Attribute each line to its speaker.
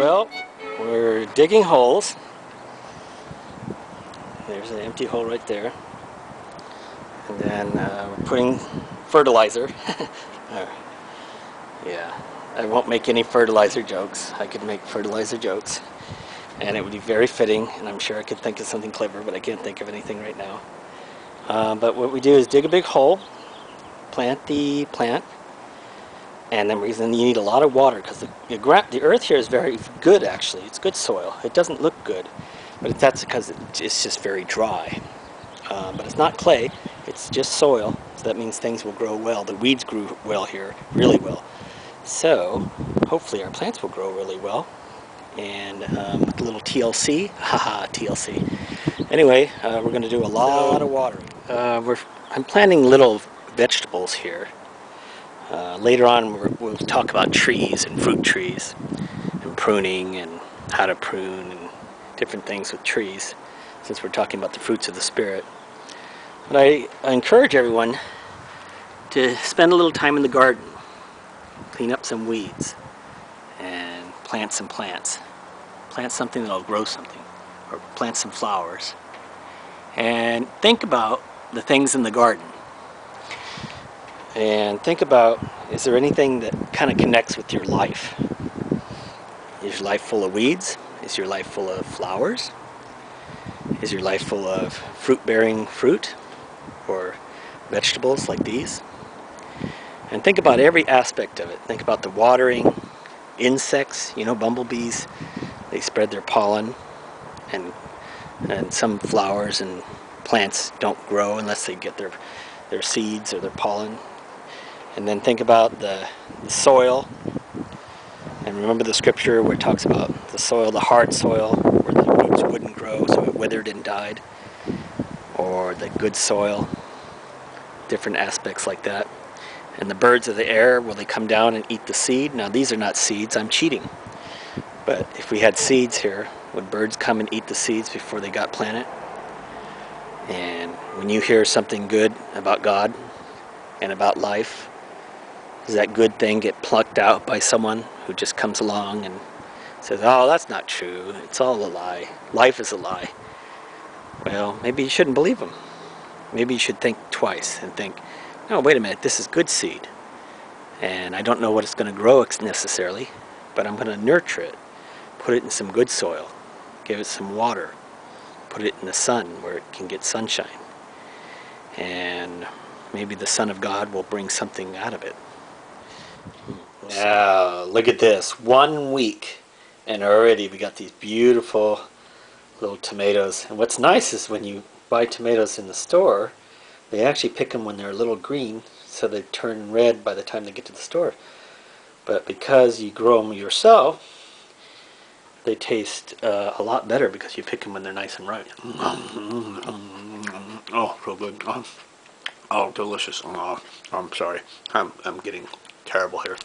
Speaker 1: Well, we're digging holes. There's an empty hole right there. And then we're putting fertilizer. Yeah, I won't make any fertilizer jokes. I could make fertilizer jokes. And it would be very fitting, and I'm sure I could think of something clever, but I can't think of anything right now. But what we do is dig a big hole, plant the plant, and then you need a lot of water because the earth here is very good actually. It's good soil. It doesn't look good, but that's because it's just very dry. But it's not clay, it's just soil, so that means things will grow well. The weeds grew well here, really well. So hopefully our plants will grow really well. And with a little TLC, haha, TLC. Anyway, we're going to do a lot of watering. I'm planting little vegetables here. Later on we'll talk about trees and fruit trees and pruning and how to prune and different things with trees, since we're talking about the fruits of the Spirit. But I encourage everyone to spend a little time in the garden, clean up some weeds, and plant some plants. Plant something that'll grow something, or plant some flowers. And think about the things in the garden. And think about, is there anything that kind of connects with your life? Is your life full of weeds? Is your life full of flowers? Is your life full of fruit-bearing fruit or vegetables like these? And think about every aspect of it. Think about the watering, insects, bumblebees, they spread their pollen, and some flowers and plants don't grow unless they get their seeds or their pollen. And then think about the soil, and remember the scripture where it talks about the soil, the hard soil, where the roots wouldn't grow, so it withered and died, or the good soil, different aspects like that. And the birds of the air, will they come down and eat the seed? Now these are not seeds, I'm cheating. But if we had seeds here, would birds come and eat the seeds before they got planted? And when you hear something good about God and about life, does that good thing get plucked out by someone who just comes along and says, oh, that's not true, it's all a lie, life is a lie? Well, maybe you shouldn't believe them. Maybe you should think twice and think, no, wait a minute, this is good seed. And I don't know what it's going to grow necessarily, but I'm going to nurture it. Put it in some good soil. Give it some water. Put it in the sun where it can get sunshine. And maybe the Son of God will bring something out of it. Now, look at this. 1 week, and already we got these beautiful little tomatoes. And what's nice is when you buy tomatoes in the store, they actually pick them when they're a little green, so they turn red by the time they get to the store. But because you grow them yourself, they taste a lot better because you pick them when they're nice and ripe.
Speaker 2: Oh, so good. Oh, delicious. Oh, I'm sorry. I'm getting terrible here.